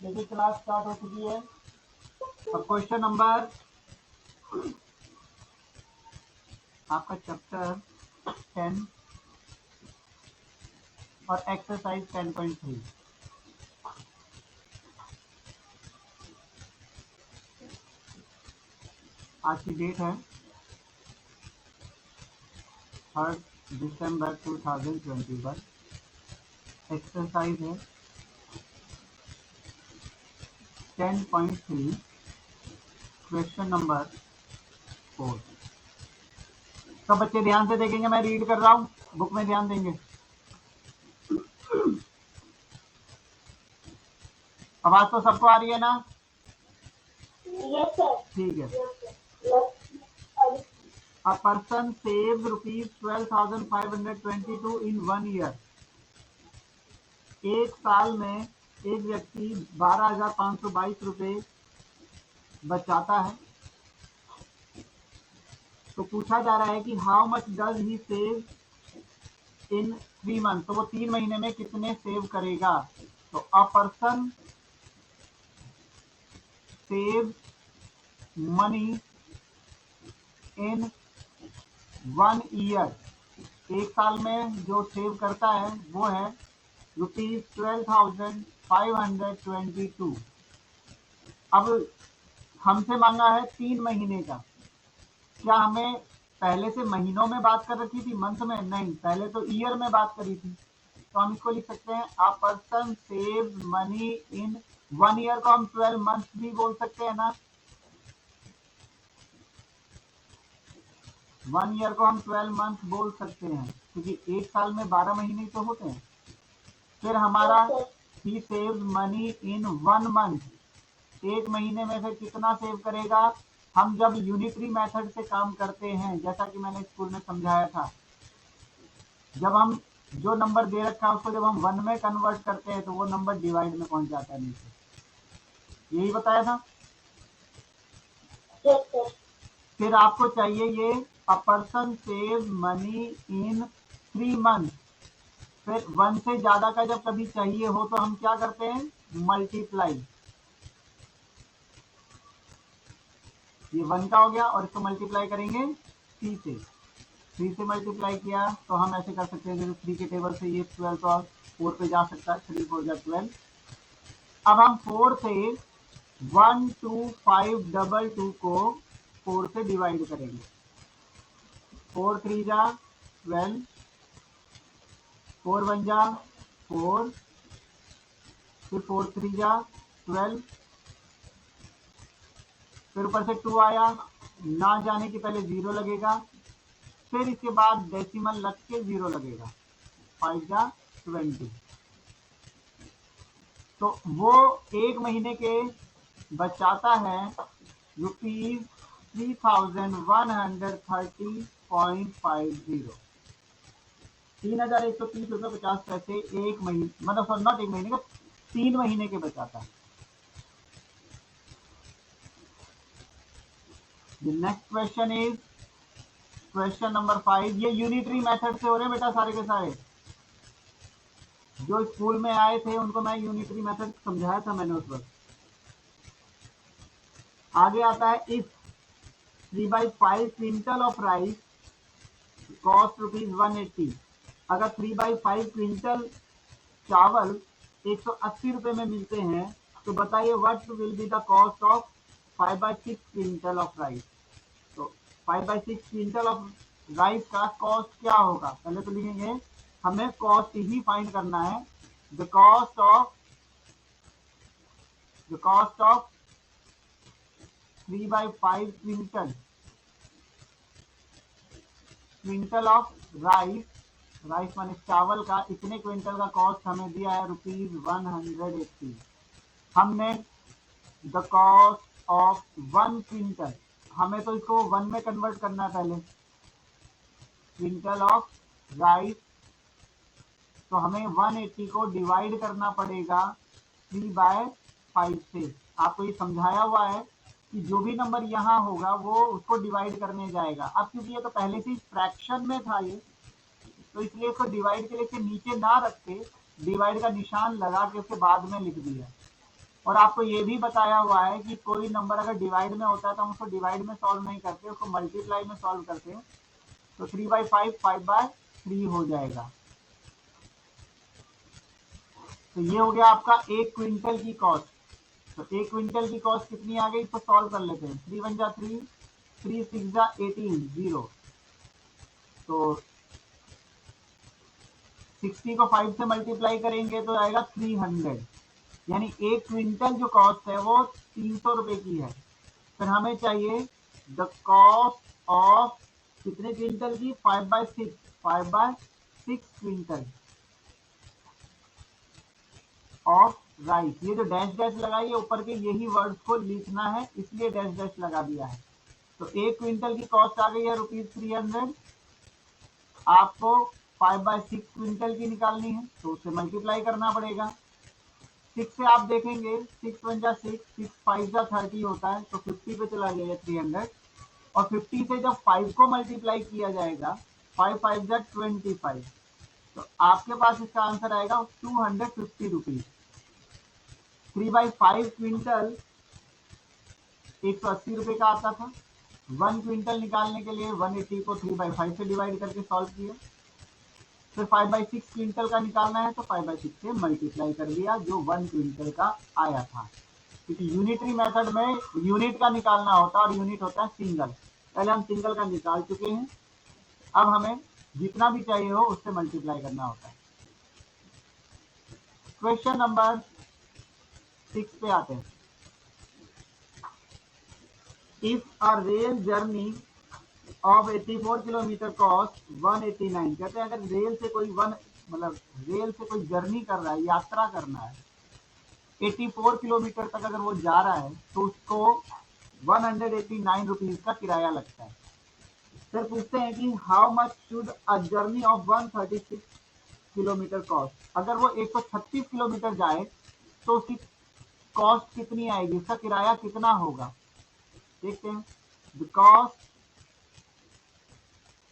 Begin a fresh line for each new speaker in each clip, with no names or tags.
देखिए class start हो चुकी है। अब क्वेश्चन नंबर आपका चैप्टर 10 और एक्सरसाइज 10.3। आज की डेट है 3 दिसंबर 2021। एक्सरसाइज है 10.3, क्वेश्चन नंबर 4। सब बच्चे ध्यान से देखेंगे, मैं रीड कर रहा हूँ, बुक में ध्यान देंगे। आवाज तो सबको आ रही है ना?
Yes, sir.
ठीक है।
Yes.
A person saves rupees 12,522 in 1 year. एक साल में एक व्यक्ति 12,522 रुपए बचाता है। तो पूछा जा रहा है कि how much does he save in 3 month. तो वो 3 महीने में कितने सेव करेगा? तो a person save money in 1 year. एक साल में जो सेव करता है वो है ₹12,522। अब हमसे मांगा है 3 महीने का। क्या हमें पहले से महीनों में बात कर रखी थी, मंथ में? नहीं, पहले तो ईयर में बात करी थी। तो हम इसको लिख सकते हैं a person save money in 1 year को हम 12 मंथ भी बोल सकते हैं ना। 1 ईयर को हम 12 मंथ बोल सकते हैं क्योंकि एक साल में 12 महीने तो होते हैं। फिर हमारा ही सेव मनी इन 1 मंथ, एक महीने में से कितना सेव करेगा? हम जब यूनिटरी मेथड से काम करते हैं, जैसा कि मैंने स्कूल में समझाया था, जब हम जो नंबर दे रखा है उसको जब हम 1 में कन्वर्ट करते हैं तो वो नंबर डिवाइड में पहुंच जाता है नीचे। यही बताया था।
Yes, sir.
फिर आपको चाहिए ये a person save money in 3 month. फिर 1 से ज्यादा का जब कभी चाहिए हो तो हम क्या करते हैं? मल्टीप्लाई। ये 1 का हो गया और इसको मल्टीप्लाई करेंगे 3 से। 3 से मल्टीप्लाई किया तो हम ऐसे कर सकते हैं, जैसे 3 के टेबल से ये 12 तो 4 पे जा सकता है, 3 4 जा 12। अब हम 4 से 12522 को 4 से डिवाइड करेंगे। 4 3 जा 12, 4 1 जा 4, फिर 4 3 जा 12, फिर ऊपर से 2 आया, ना जाने के पहले 0 लगेगा, फिर इसके बाद डेसिमल लग के 0 लगेगा, 5 जा 20। तो वो एक महीने के बचाता है ₹3130.50। 3,130.50 एक महीने, मतलब नॉट एक महीने का, 3 महीने के बचाता है। The next question is question number 5। ये यूनिटरी मेथड से हो रहे हैं बेटा सारे के सारे। जो स्कूल में आए थे उनको मैं यूनिटरी मेथड समझाया था मैंने उस वक्त। आगे आता है if 3/5 quintal of rice cost ₹180। अगर 3/5 क्विंटल चावल 180 रुपए में मिलते हैं तो बताइए what will be the cost of 5/6 quintal of rice. तो 5/6 क्विंटल ऑफ राइस का कॉस्ट क्या होगा? पहले तो लिखेंगे, हमें कॉस्ट ही फाइंड करना है। The cost of 3/5 quintal of rice, rice माने चावल का, इतने क्विंटल का कॉस्ट हमें दिया है ₹180। हमने द कॉस्ट ऑफ 1 क्विंटल, हमें तो इसको 1 में कन्वर्ट करना है पहले, क्विंटल ऑफ राइस। तो हमें 180 को डिवाइड करना पड़ेगा 3/5 से। आपको ये समझाया हुआ है कि जो भी नंबर यहाँ होगा वो उसको डिवाइड करने जाएगा। अब क्योंकि ये तो पहले से फ्रैक्शन में था ये, तो इसलिए इसको डिवाइड के लिए नीचे ना रख के डिवाइड का निशान लगा के उसके बाद में लिख दिया। और आपको ये भी बताया हुआ है कि कोई नंबर अगर डिवाइड में होता है तो हम उसको डिवाइड में सॉल्व नहीं करते, उसको मल्टीप्लाई में सॉल्व करते हैं। तो 3/5 5/3 हो जाएगा। तो ये हो गया आपका 1 क्विंटल की कॉस्ट। तो 1 क्विंटल की कॉस्ट कितनी आ गई, इसको सॉल्व कर लेते हैं। 3 1 जा 3, 3 6 जा 18, 0। तो 60 को 5 से मल्टीप्लाई करेंगे तो आएगा 300, यानी 1 क्विंटल जो कॉस्ट है वो 300 रुपए की है। फिर हमें चाहिए द कॉस्ट ऑफ कितने क्विंटल की, 5/6 क्विंटल ऑफ राइस। ये जो डैश डैश लगाई है ऊपर के, यही वर्ड्स को लिखना है, इसलिए डैश डैश लगा दिया है। तो 1 क्विंटल की कॉस्ट आ गई है ₹300। आपको 5/6 क्विंटल की निकालनी है, तो उससे मल्टीप्लाई करना पड़ेगा। 6 से आप देखेंगे, 6 1 जा 6, 6 5 जा 30 होता है, तो 50 पे चला गया 300। और 50 से जब 5 को मल्टीप्लाई किया जाएगा, 5 5 जा 25, तो आपके पास इसका आंसर आएगा 250 रुपीज। 3/5 क्विंटल 180 रुपए का आता था। 1 क्विंटल निकालने के लिए 180 को 3/5 से डिवाइड करके सॉल्व किया। फिर 5/6 क्विंटल का निकालना है तो 5/6 से मल्टीप्लाई कर दिया, जो 1 क्विंटल का आया था। क्योंकि यूनिटरी मेथड में यूनिट का निकालना होता है और यूनिट होता है सिंगल। पहले हम सिंगल का निकाल चुके हैं, अब हमें जितना भी चाहिए हो उससे मल्टीप्लाई करना होता है। क्वेश्चन नंबर 6 पे आते हैं। If a rail journey of 84 kilometre cost 189, कहते हैं अगर रेल से कोई रेल से कोई जर्नी कर रहा है, यात्रा करना है, 84 किलोमीटर तक अगर वो जा रहा है तो उसको 189 रुपीज का किराया लगता है। फिर पूछते हैं कि how much should a journey of 136 kilometre cost, अगर वो 136 किलोमीटर जाए तो उसकी कॉस्ट कितनी आएगी, उसका किराया कितना होगा। देखते हैं। The cost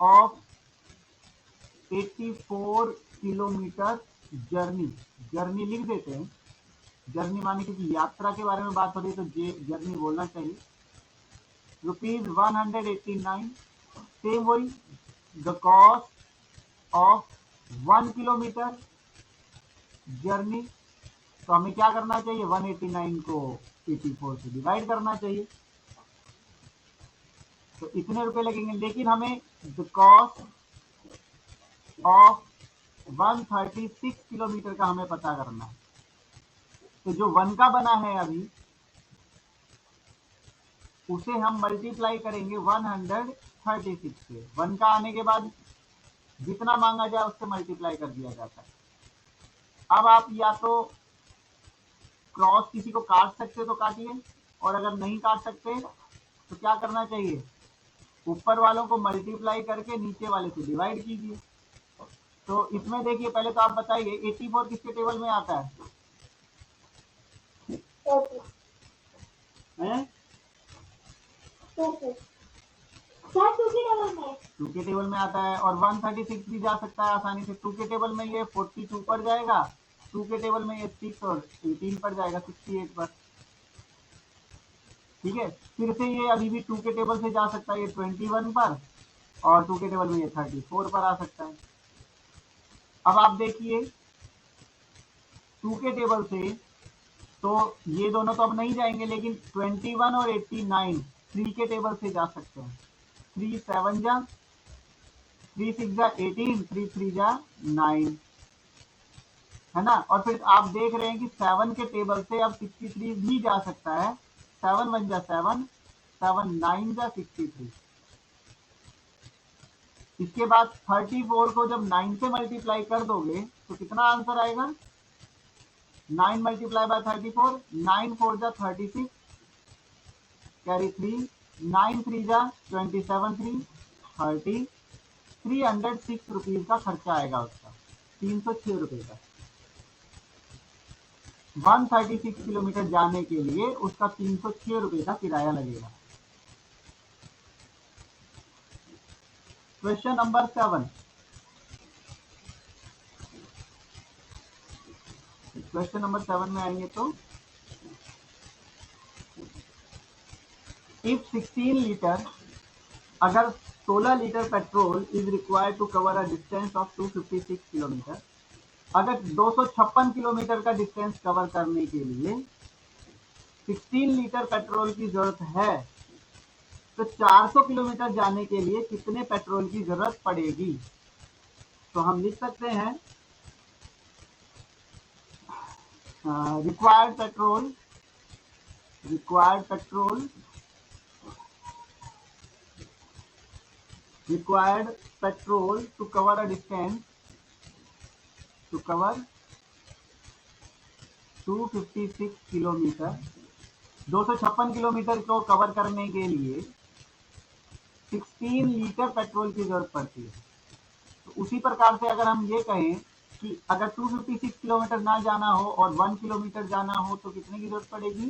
of 84 kilometre journey, journey लिख देते हैं। जर्नी माने क्योंकि यात्रा के बारे में बात हो रही है तो जर्नी बोलना चाहिए। ₹189। सेम वही, the cost of 1 kilometre journey, तो हमें क्या करना चाहिए, 189 को 84 से डिवाइड करना चाहिए, तो इतने रुपए लगेंगे। लेकिन हमें द कॉस्ट ऑफ 136 किलोमीटर का हमें पता करना है। तो जो 1 का बना है अभी, उसे हम मल्टीप्लाई करेंगे 136 से। 1 का आने के बाद जितना मांगा जाए उससे मल्टीप्लाई कर दिया जाता है। अब आप या तो क्रॉस किसी को काट सकते तो काटिए, और अगर नहीं काट सकते तो क्या करना चाहिए, ऊपर वालों को मल्टीप्लाई करके नीचे वाले से डिवाइड कीजिए। तो इसमें देखिए, पहले तो आप बताइए 84 किसके टेबल में आता है, हैं? 2 के टेबल में आता है। और 136 भी जा सकता है आसानी से 2 के टेबल में, ये 42 पर जाएगा, 2 के टेबल में ये 6 और 18 पर जाएगा, 68 पर। ठीक है, फिर से ये अभी भी 2 के टेबल से जा सकता है, ये 21 पर, और 2 के टेबल में ये 34 पर आ सकता है। अब आप देखिए 2 के टेबल से तो ये दोनों तो अब नहीं जाएंगे, लेकिन 21 और 89 3 के टेबल से जा सकते हैं। 3 7 जा, 3 6 जा 18, 3 3 जा 9, है ना। और फिर आप देख रहे हैं कि 7 के टेबल से अब 63 भी जा सकता है। 7 1 जा 7, 7 9 जा 63। इसके बाद 34 को जब 9 से मल्टीप्लाई कर दोगे तो कितना आंसर आएगा, 9 मल्टीप्लाई बाय 34, 9 4 जा 36, कैरी 3, 9 3 जा 27, 3 30, 306 रुपीज का खर्चा आएगा उसका, 306 रुपए का। 136 किलोमीटर जाने के लिए उसका 306 रुपए का किराया लगेगा। Question number 7। क्वेश्चन नंबर 7 में आएंगे तो इफ 16 लीटर, अगर 16 litre petrol is required to cover a distance of 256 kilometre, अगर 256 किलोमीटर का डिस्टेंस कवर करने के लिए 16 लीटर पेट्रोल की जरूरत है, तो 400 किलोमीटर जाने के लिए कितने पेट्रोल की जरूरत पड़ेगी? तो हम लिख सकते हैं required petrol to cover a distance 256 kilometre, 256 kilometre को कवर करने के लिए 16 लीटर पेट्रोल की जरूरत पड़ती है। तो उसी प्रकार से अगर हम ये कहें कि अगर 256 किलोमीटर ना जाना हो और 1 किलोमीटर जाना हो तो कितने की जरूरत पड़ेगी?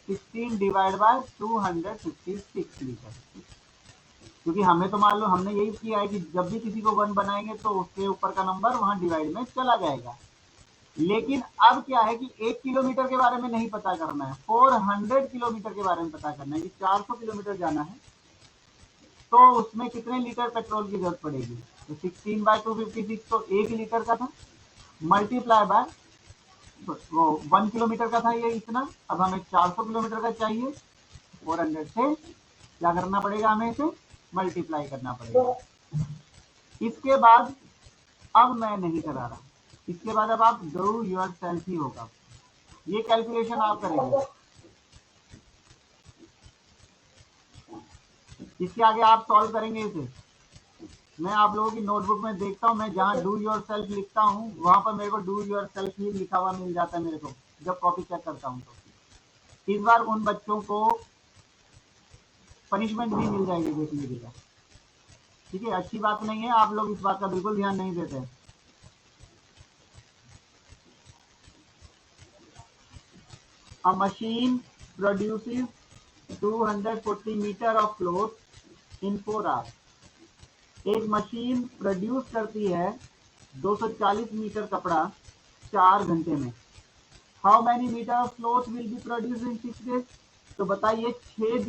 16 डिवाइड बाय 256 लीटर। क्योंकि हमें तो मान लो हमने यही किया है कि जब भी किसी को 1 बनाएंगे तो उसके ऊपर का नंबर वहां डिवाइड में चला जाएगा। लेकिन अब क्या है कि 1 किलोमीटर के बारे में नहीं पता करना है, 400 किलोमीटर के बारे में पता करना है कि 400 किलोमीटर जाना है तो उसमें कितने लीटर पेट्रोल की जरूरत पड़ेगी। तो 16 बाय 256 तो 1 लीटर का था, मल्टीप्लाई बाय वो 1 किलोमीटर का था ये इतना, अब हमें 400 किलोमीटर का चाहिए, 400 से क्या करना पड़ेगा, हमें इसे मल्टीप्लाई करना पड़ेगा। इसके बाद अब मैं नहीं करा रहा, इसके बाद अब आप डू योर सेल्फ ही होगा, ये कैलकुलेशन आप करेंगे। इसके आगे आप सॉल्व करेंगे इसे। मैं आप लोगों की नोटबुक में देखता हूँ, मैं जहाँ डू योर सेल्फ लिखता हूँ वहां पर मेरे को डू योर सेल्फ ही लिखा हुआ मिल जाता है मेरे को, जब कॉपी चेक करता हूँ। तो इस बार उन बच्चों को पनिशमेंट भी मिल जाएगी देखिए बेटा, ठीक है। अच्छी बात नहीं है, आप लोग इस बात का बिल्कुल ध्यान नहीं देते। A machine produces 240 meter of cloth in 4 hours. एक मशीन प्रोड्यूस करती है 240 मीटर कपड़ा 4 घंटे में। How many metre of cloth will be produce in 6 days? तो बताइए 6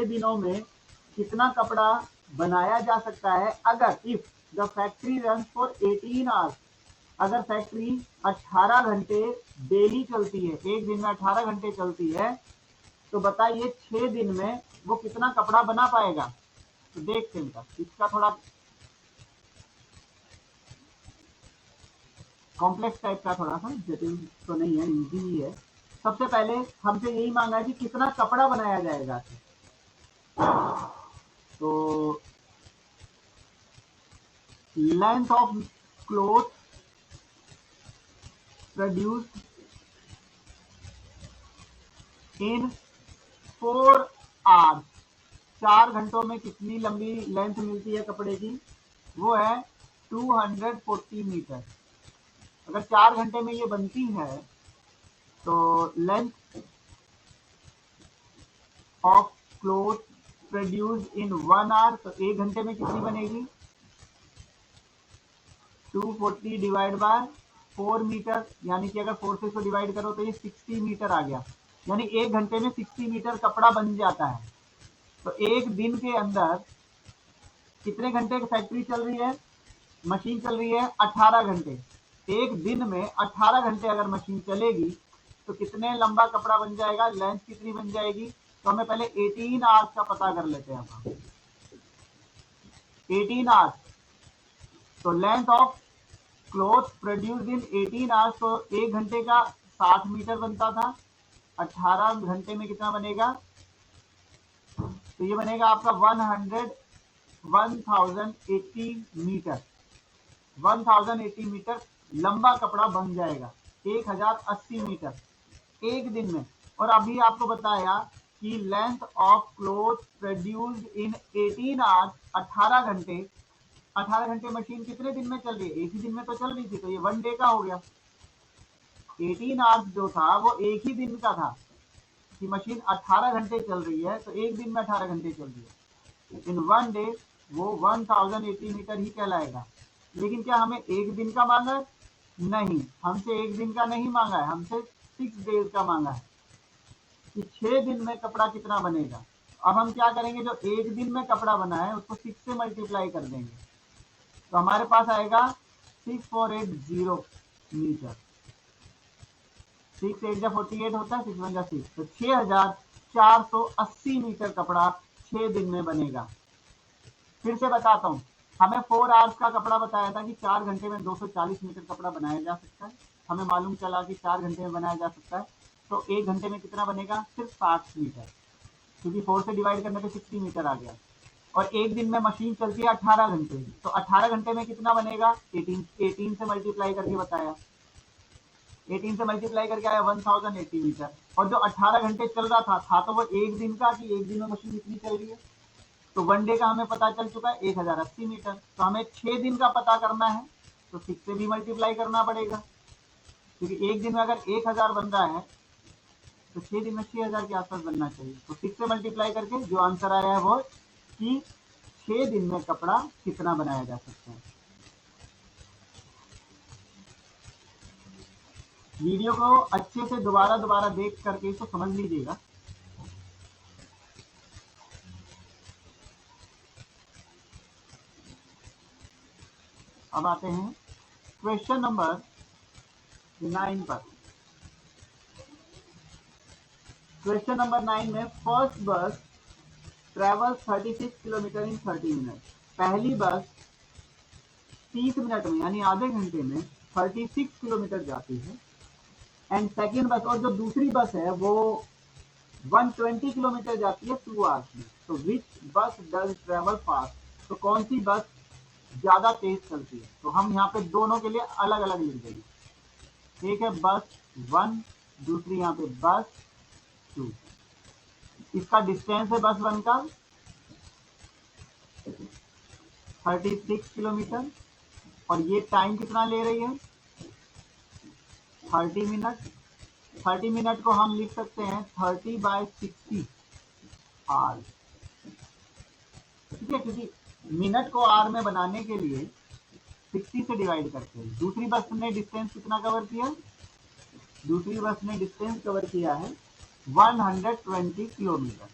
दिनों में कितना कपड़ा बनाया जा सकता है अगर if the factory run for 18 hours, अगर फैक्ट्री 18 घंटे डेली चलती है, एक दिन में 18 घंटे चलती है, तो बताइए 6 दिन में वो कितना कपड़ा बना पाएगा। तो देखते हैं, इसका थोड़ा कॉम्प्लेक्स टाइप का, थोड़ा सा जटिल तो नहीं है, इजी ही है। सबसे पहले हमसे यही मांगा है कि कितना कपड़ा बनाया जाएगा। तो length of cloth produced in 4 hours, 4 घंटों में कितनी लंबी लेंथ मिलती है कपड़े की, वो है 240 मीटर। अगर 4 घंटे में ये बनती है तो length of cloth produced in 1 hour, तो 1 घंटे में कितनी बनेगी, 240 डिवाइड बाय 4 मीटर, यानी कि अगर 4 से इसको डिवाइड करो तो ये 60 मीटर आ गया, यानी 1 घंटे में 60 मीटर कपड़ा बन जाता है। तो एक दिन के अंदर कितने घंटे की फैक्ट्री चल रही है, मशीन चल रही है 18 घंटे। एक दिन में 18 घंटे अगर मशीन चलेगी तो कितने लंबा कपड़ा बन जाएगा, लेंथ कितनी बन जाएगी। तो हमें पहले 18 आवर्स का पता कर लेते हैं हम। 18 आवर्स, तो length of cloth produced in 18 hours, तो 1 घंटे का 60 मीटर बनता था, 18 घंटे में कितना बनेगा, तो ये बनेगा आपका 1080 मीटर, 1080 मीटर लंबा कपड़ा बन जाएगा, 1080 मीटर एक दिन में। और अभी आपको बताया कि length of cloth produced in 18 hours, 18 घंटे मशीन कितने दिन में चल रही है, एक ही दिन में तो चल रही थी, तो ये 1 डे का हो गया। 18 आवर्स जो था वो एक ही दिन का था कि मशीन 18 घंटे चल रही है, तो एक दिन में 18 घंटे चल रही है, इन 1 डे वो 1080 मीटर ही कहलाएगा। लेकिन क्या हमें एक दिन का मांगा है? नहीं, हमसे एक दिन का नहीं मांगा है, हमसे 6 डेज का मांगा है। कि 6 दिन में कपड़ा कितना बनेगा। अब हम क्या करेंगे, जो एक दिन में कपड़ा बना है उसको 6 से मल्टीप्लाई कर देंगे, तो हमारे पास आएगा 6480 मीटर। 6 8 जा 48 होता है, 6 1 जा 6, तो 6480 मीटर कपड़ा 6 दिन में बनेगा। फिर से बताता हूँ, हमें 4 आवर्स का कपड़ा बताया था कि 4 घंटे में 240 मीटर कपड़ा बनाया जा सकता है। हमें मालूम चला कि 4 घंटे में बनाया जा सकता है, तो 1 घंटे में कितना बनेगा, सिर्फ 60 मीटर, क्योंकि 4 से डिवाइड करने पे 60 मीटर आ गया। और एक दिन में मशीन चलती है 18 घंटे, तो 18 घंटे में कितना बनेगा, 18 से मल्टीप्लाई करके बताया, 18 से मल्टीप्लाई करके आया 1080 मीटर। और जो 18 घंटे चल रहा था तो वो एक दिन का, कि एक दिन में मशीन इतनी चल रही है, तो वन डे का हमें पता चल चुका है 1080 मीटर। तो हमें 6 दिन का पता करना है, तो 6 से भी मल्टीप्लाई करना पड़ेगा, क्योंकि एक दिन में अगर 1000 बन रहा है तो 6 दिन में 6000 के आसपास बनना चाहिए। तो 6 से मल्टीप्लाई करके जो आंसर आया है वो कि 6 दिन में कपड़ा कितना बनाया जा सकता है। वीडियो को अच्छे से दोबारा देख करके इसको समझ लीजिएगा। अब आते हैं क्वेश्चन नंबर 9 पर। क्वेश्चन नंबर 9 में फर्स्ट बस ट्रेवल 36 किलोमीटर इन 30 मिनट। पहली बस 30 मिनट में यानी आधे घंटे में 36 किलोमीटर जाती है। एंड सेकेंड बस, और जो दूसरी बस है वो 120 किलोमीटर जाती है 2 आवर्स में। तो विच बस डज ट्रेवल फास्ट, तो कौन सी बस ज्यादा तेज चलती है। तो हम यहाँ पे दोनों के लिए अलग अलग लिख देंगे। एक है बस 1, दूसरी यहाँ पे बस 2। इसका डिस्टेंस है बस 1 का 36 किलोमीटर, और ये टाइम कितना ले रही है 30 मिनट। 30 मिनट को हम लिख सकते हैं 30/60 आर, ठीक है, क्योंकि मिनट को आर में बनाने के लिए 60 से डिवाइड करते हैं। दूसरी बस ने डिस्टेंस कितना कवर किया, दूसरी बस ने डिस्टेंस कवर किया है 120 किलोमीटर।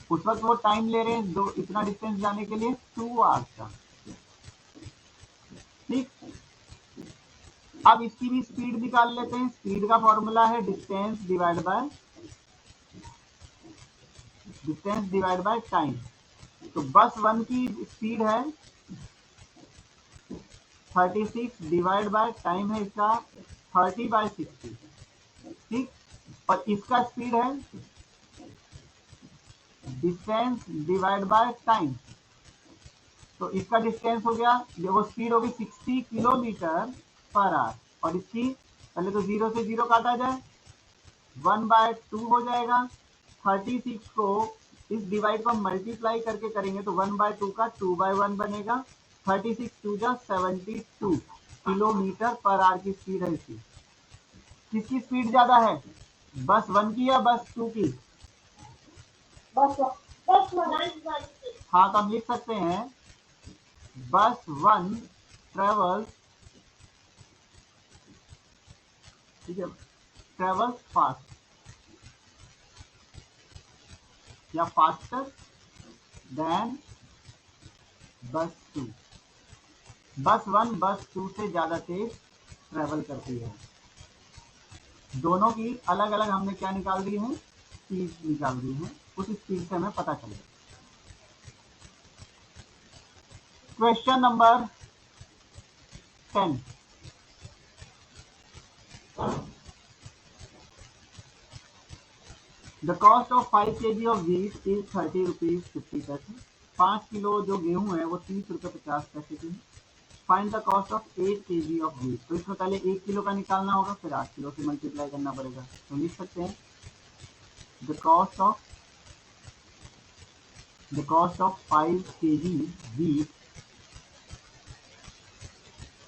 उस वक्त वो टाइम ले रहे हैं दो इतना डिस्टेंस जाने के लिए 2 आवर्स का, ठीक। अब इसकी भी स्पीड निकाल लेते हैं। स्पीड का फॉर्मूला है डिस्टेंस डिवाइड बाय टाइम। तो बस 1 की स्पीड है 36 डिवाइड बाय टाइम है इसका 30/60, ठीक। और इसका स्पीड है डिस्टेंस डिवाइड बाय टाइम। तो इसका डिस्टेंस हो गया, वो स्पीड होगी 60 किलोमीटर पर आवर, और इसकी पहले तो 0 से 0 काटा जाए 1/2 हो जाएगा। 36 को इस डिवाइड को मल्टीप्लाई करके करेंगे तो 1/2 का 2/1 बनेगा। 36 2 जा 72 किलोमीटर पर आवर की स्पीड है इसकी। किसकी स्पीड ज्यादा है, बस 1 की या बस 2 की,
बस 1।
हाँ, तो हम लिख सकते हैं बस 1 ट्रेवल्स, ठीक है, ट्रेवल्स फास्ट या फास्टर देन बस 2। बस 1 बस 2 से ज्यादा तेज ट्रेवल करती है। दोनों की अलग अलग हमने क्या निकाल दी है, स्पीड निकाल दी है, उस स्पीड से हमें पता चलेगा। Question number 10, the cost of 5 kg of wheat is 30 rupees 50 पैसे। 5 किलो जो गेहूं है वो 30 रुपये 50 पैसे की है। Find the cost of 8 kg of wheat. तो इसमें पहले 1 किलो का निकालना होगा, फिर 8 किलो से मल्टीप्लाई करना पड़ेगा। तो लिख सकते हैं the cost of 5 kg wheat,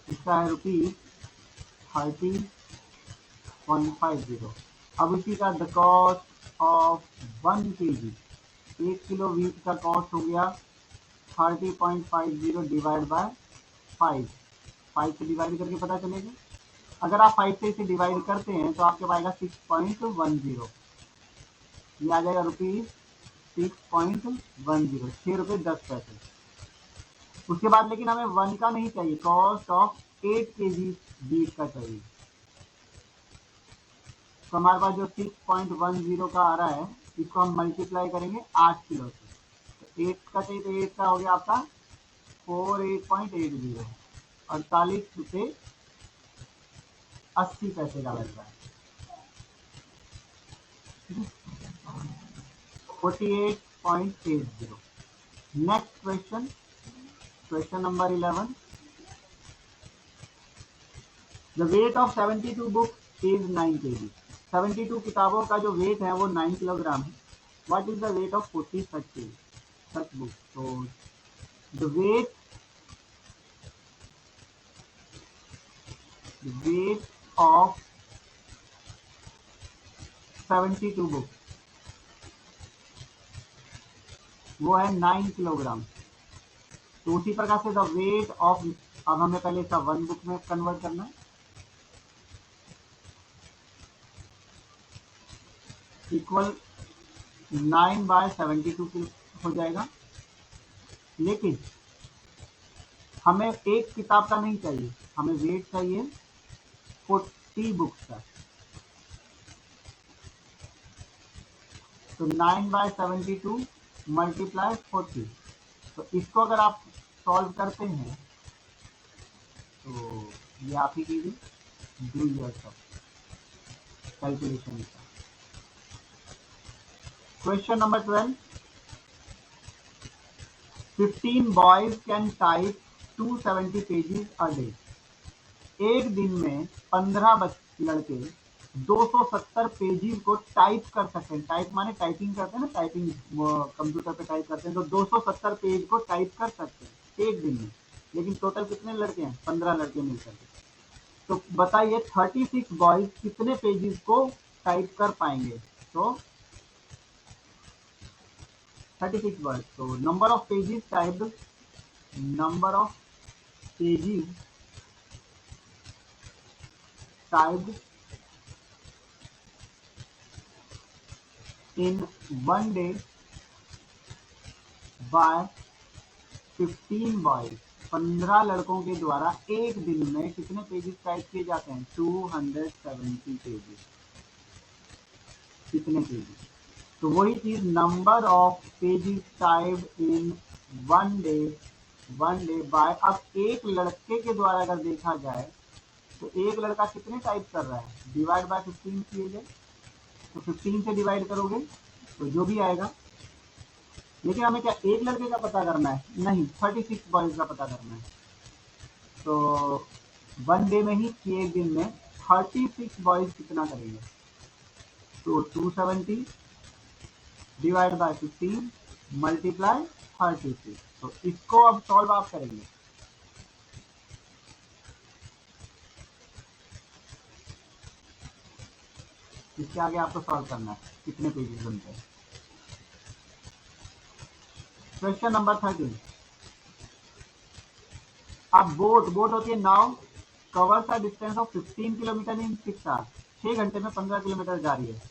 इसका है ₹30.50। अब इसी का the cost of 1 kg, 1 kilo wheat का कॉस्ट हो गया 30.50 डिवाइड बाय 5 से डिवाइड करके पता चलेगा। अगर आप 5 से इसे डिवाइड करते हैं तो आपके पाएगा 6.10। ये आ जाएगा ₹6.10, 6 रुपये 10 पैसे। उसके बाद लेकिन हमें 1 का नहीं चाहिए, कॉस्ट ऑफ 8 kg बीट का चाहिए। तो हमारे पास जो 6.10 का आ रहा है, इसको हम मल्टीप्लाई करेंगे 8 किलो से। तो 8 का चाहिए, तो 8 का हो गया आपका 48.80, 48 रुपये 80 पैसे का लग रहा है। 48.80। Next question, question number 11। The weight of 72 books is 9 kg। 72 किताबों का जो वेट है वो 9 किलोग्राम है। What is the weight of 40 such books? So the weight of 72 books वो है 9 किलोग्राम। तो उसी प्रकार से द वेट ऑफ, अब हमें पहले इसका 1 बुक में कन्वर्ट करना है, इक्वल 9/72 हो जाएगा। लेकिन हमें एक किताब का नहीं चाहिए, हमें वेट चाहिए 40 बुक्स का। तो 9/72 मल्टीप्लाई 40। तो इसको अगर आप सॉल्व करते हैं तो ये आप ही कीजिए, डू योरसेल्फ कैलकुलेशन का। Question number 12। 15 boys can type 270 pages a day. एक दिन में 15 लड़के 270 पेजेस को टाइप कर सकते हैं। टाइप माने टाइपिंग करते हैं ना, टाइपिंग कंप्यूटर पे टाइप करते हैं, तो 270 पेज को टाइप कर सकते हैं एक दिन में। लेकिन टोटल कितने लड़के हैं? 15 लड़के मिलकर। तो बताइए 36 बॉयज कितने पेजेस को टाइप कर पाएंगे? तो 36 बॉयज, तो number of pages typed, number of pages typed in 1 day by 15 boys. 15 लड़कों के द्वारा एक दिन में कितने पेजेस टाइप किए जाते हैं? 270 पेजेस। कितने पेजेस? तो वही चीज, number of pages typed in 1 day by, अब एक लड़के के द्वारा अगर देखा जाए तो एक लड़का कितने टाइप कर रहा है, डिवाइड बाय 15 किए जाए, तो 15 से डिवाइड करोगे तो जो भी आएगा। लेकिन हमें क्या एक लड़के का पता करना है? नहीं, 36 बॉयज का पता करना है। तो 1 डे में ही कि एक दिन में 36 बॉयज कितना करेंगे? तो 270 डिवाइड बाय 15 मल्टीप्लाई 36। तो इसको अब सॉल्व आप करेंगे। इसके आगे आपको सॉल्व करना है कितने पेजेस बनते हैं। Question number 13। अब बोट होती है नाव, covers a distance of 15 kilometre in 6 hours. 6 घंटे में 15 किलोमीटर जा रही है।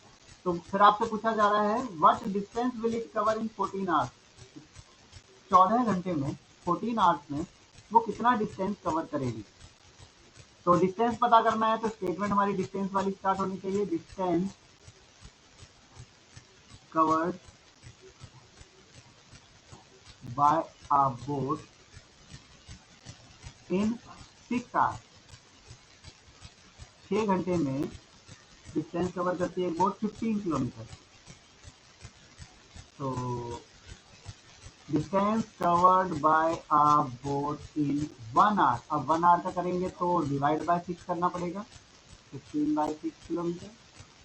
तो फिर आपसे पूछा जा रहा है what distance will it cover in 14 hours. 14 घंटे में, 14 आवर्स में वो कितना डिस्टेंस कवर करेगी। तो डिस्टेंस पता करना है तो स्टेटमेंट हमारी डिस्टेंस वाली स्टार्ट होनी चाहिए। Distance covered by a boat in 6 hours. 6 घंटे में डिस्टेंस कवर करती है एक बोट 15 किलोमीटर। तो distance covered by a boat in 1 hour. अब 1 आवर का करेंगे तो डिवाइड बाय 6 करना पड़ेगा, 15/6 किलोमीटर।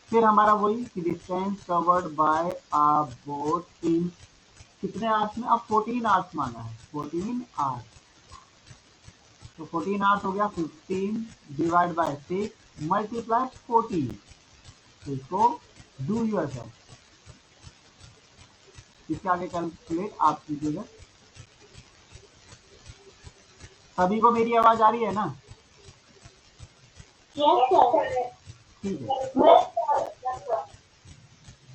फिर हमारा वही कि distance covered by a boat इन कितने आवर्स में? अब 14 आवर्स मांगा है, 14 आवर्स। तो 14 आवर्स हो गया 15 डिवाइड बाय 6 मल्टीप्लाई 14। तो इसको डू योरसेल्फ, इसके आगे कैलकुलेट आप कीजिएगा। सभी को मेरी आवाज आ रही है ना?
Yes, sir.
ठीक है।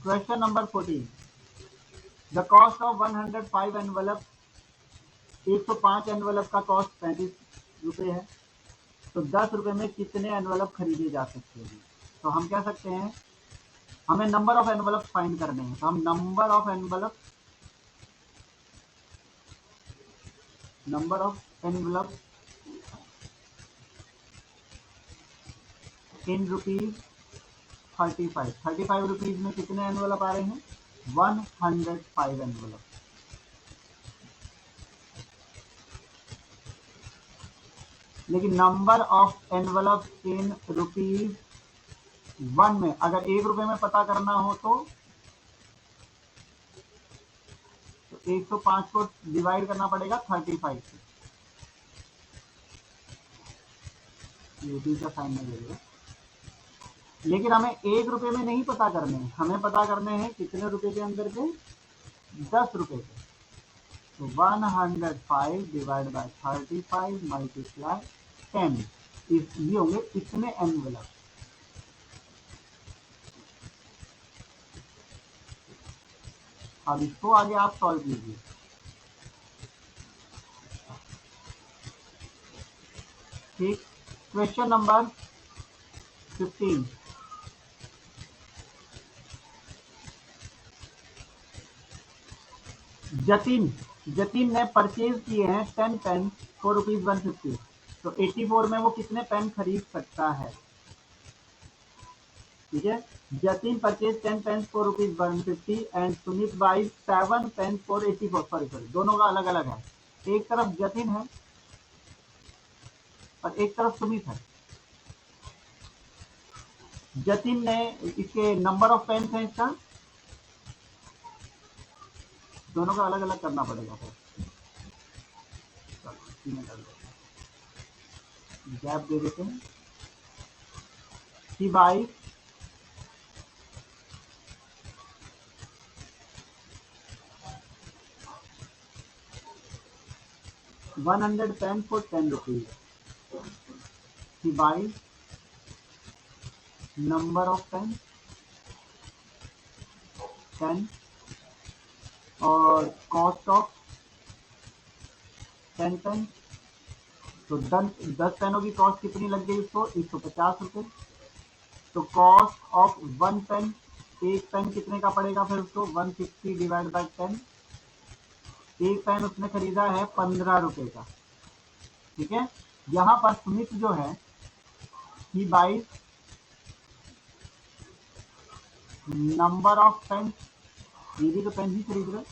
Question number 14, the cost of 105 envelope, 105 envelope का कॉस्ट 35 रुपये है, तो 10 रुपये में कितने एनवलप खरीदे जा सकते हैं? तो हम क्या सकते हैं, हमें नंबर ऑफ एनवलप फाइंड करने हैं, तो हम number of envelope in rupees 35 rupees में कितने एनवलप आ रहे हैं? 105 एनवलप। लेकिन number of envelope in rupees 1 में अगर 1 रुपए में पता करना हो तो 105 को डिवाइड करना पड़ेगा 35 से, ये का साइन नहीं लगेगा। लेकिन हमें 1 रुपए में नहीं पता करने हैं, हमें पता करने हैं कितने रुपए के अंदर के? 10 रुपए के। तो 105 डिवाइड बाय 35 मल्टीप्लाई 10, ये होंगे इतने एनवलप। अब इसको आगे आप सॉल्व कीजिए। ठीक, क्वेश्चन नंबर 15, जतिन ने परचेज किए हैं 10 पेन फॉर ₹150, तो 84 में वो कितने पेन खरीद सकता है? ठीक है, Jatin purchase 10 pen for ₹150 and Sumit buy 7 pen for 84। Sorry, दोनों का अलग अलग है, एक तरफ जतिन है और एक तरफ सुमित है। जतिन ने इसके नंबर ऑफ पेन है, इसका दोनों का अलग अलग करना पड़ेगा। गैप दे देते हैं। He buys 100 pen for 10 rupees. He buys number of pen 10 और कॉस्ट ऑफ 10 पेन, तो 10 पेनों की कॉस्ट कितनी लग गई उसको? 150 रुपये। तो कॉस्ट ऑफ 1 पेन, एक पेन कितने का पड़ेगा फिर उसको? 150 डिवाइड बाई 10। एक पेन उसने खरीदा है 15 रुपये का। ठीक है, यहाँ पर सुमित जो है ही बाइज नंबर ऑफ पेन, ये भी तो पेन ही खरीद रहे,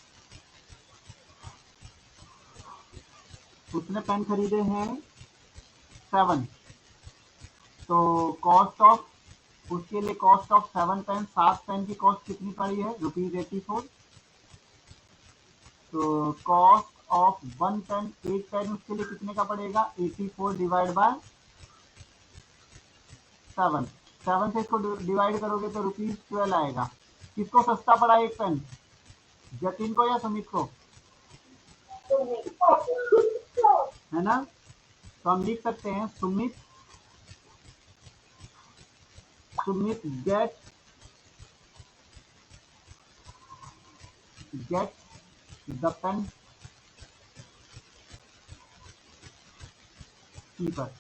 उसने पेन खरीदे हैं 7, तो कॉस्ट ऑफ, उसके लिए कॉस्ट ऑफ 7 पेन, 7 पेन की कॉस्ट कितनी पड़ी है? ₹84। तो कॉस्ट ऑफ 1 पेन, एक पेन उसके लिए कितने का पड़ेगा? 84 डिवाइड बाय 7 से इसको डिवाइड करोगे तो ₹12 आएगा। किसको सस्ता पड़ा एक पेन, जतिन को या सुमित को? है ना, तो हम लिख सकते हैं Sumit get the pen cheaper,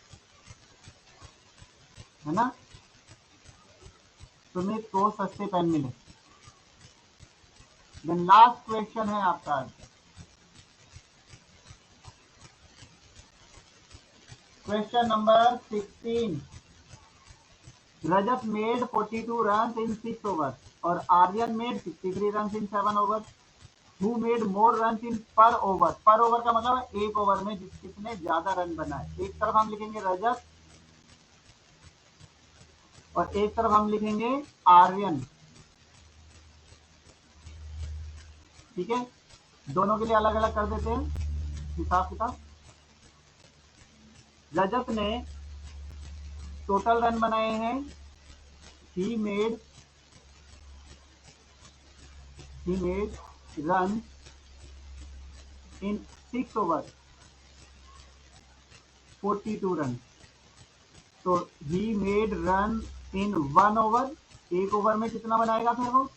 है ना, सुमित को सस्ते पेन मिले। देन लास्ट क्वेश्चन है आपका, question number 16, Rajat made 42 runs in 6 overs और Aryan made 63 runs in 7 overs. Who made more runs in per over? पर ओवर का मतलब है एक ओवर में कितने ज्यादा रन बनाए। एक तरफ हम लिखेंगे रजत और एक तरफ हम लिखेंगे आर्यन। ठीक है, दोनों के लिए अलग अलग कर देते हैं हिसाब किताब। रजत ने टोटल रन बनाए हैं, he made run in 6 overs 42 run, तो he made run in 1 over, एक ओवर में कितना बनाएगा फिर वो?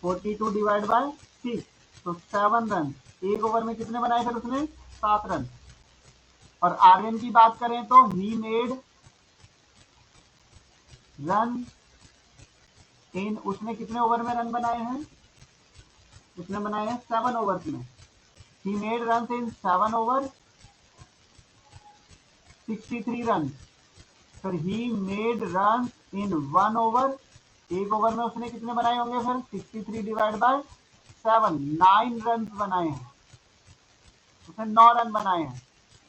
42 डिवाइड बाय 6, तो 7 रन। एक ओवर में कितने बनाए फिर उसने? 7 रन। और आर्यन की बात करें तो ही मेड रन इन, उसने कितने ओवर में रन बनाए हैं? उसने बनाए हैं 7 ओवर्स में। He made run in 7 over 63 run. फिर he made run in 1 over, एक ओवर में उसने कितने बनाए होंगे फिर? 63 डिवाइड बाय 7, 9 रन बनाए हैं। उसने 9 रन बनाए हैं।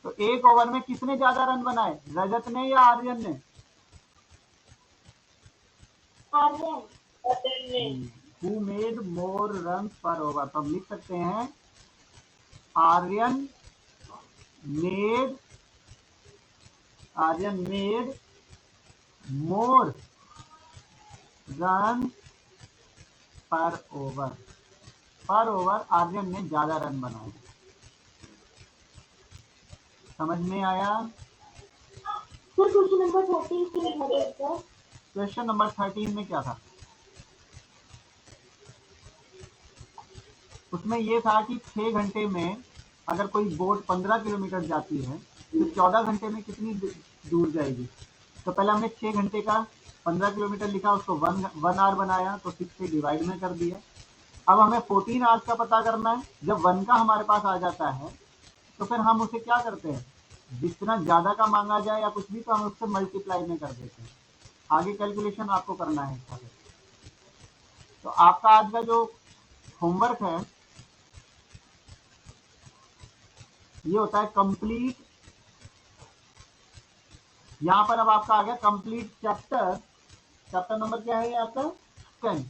तो एक ओवर में किसने ज्यादा रन बनाए, रजत ने या आर्यन ने?
Aryan.
Who made more run per over, तो हम लिख सकते हैं Aryan made more run per over. Per over Aryan ने ज्यादा रन बनाए। समझ में आया?
सर क्वेश्चन नंबर 13 की लिखा है।
क्वेश्चन नंबर 13 में क्या था? उसमें यह था कि 6 घंटे में अगर कोई बोट 15 किलोमीटर जाती है तो 14 घंटे में कितनी दूर जाएगी? तो पहले हमने 6 घंटे का 15 किलोमीटर लिखा, उसको 1 आवर बनाया, तो 6 से डिवाइड में कर दिया। अब हमें 14 आवर्स का पता करना है। जब 1 का हमारे पास आ जाता है तो फिर हम उसे क्या करते हैं, जितना ज्यादा का मांगा जाए या कुछ भी, तो हम उससे मल्टीप्लाई में कर देते हैं। आगे कैलकुलेशन आपको करना है। तो आपका आज का जो होमवर्क है ये होता है कंप्लीट। यहां पर अब आपका आ गया कंप्लीट चैप्टर नंबर क्या है ये आपका? 10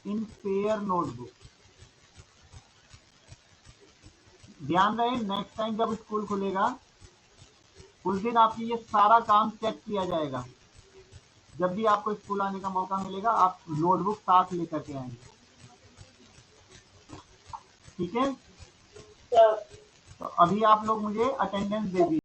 इन फेयर नोटबुक। ध्यान रहे, नेक्स्ट टाइम जब स्कूल खुलेगा उस दिन आपकी ये सारा काम चेक किया जाएगा। जब भी आपको स्कूल आने का मौका मिलेगा आप नोटबुक साथ लेकर के आएंगे, ठीक है? तो अभी आप लोग मुझे अटेंडेंस दे दीजिए।